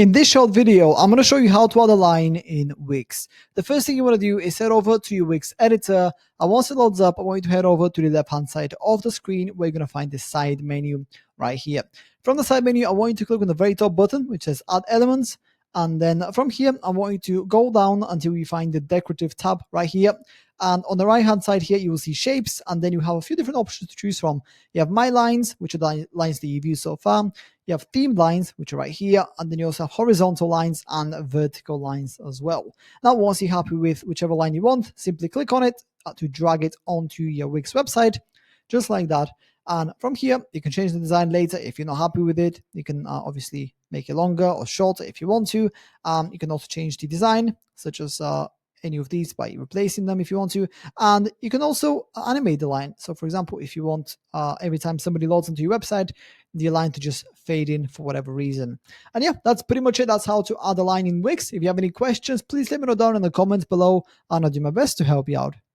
In this short video, I'm going to show you how to add a line in Wix. The first thing you want to do is head over to your Wix editor, and once it loads up, I want you to head over to the left-hand side of the screen where you're going to find the side menu right here. From the side menu, I want you to click on the very top button which says Add Elements, and then from here, I want you to go down until you find the Decorative tab right here. And on the right hand side here, you will see Shapes, and then you have a few different options to choose from. You have My Lines, which are the lines that you've used so far. You have themed lines, which are right here, and then you also have horizontal lines and vertical lines as well. Now, once you're happy with whichever line you want, simply click on it to drag it onto your Wix website, just like that. And from here, you can change the design later if you're not happy with it. You can obviously make it longer or shorter if you want to. You can also change the design, such as any of these by replacing them if you want to. And you can also animate the line. So for example, if you want every time somebody logs into your website, the line to just fade in for whatever reason. And yeah, that's pretty much it. That's how to add a line in Wix. If you have any questions, please let me know down in the comments below, and I'll do my best to help you out.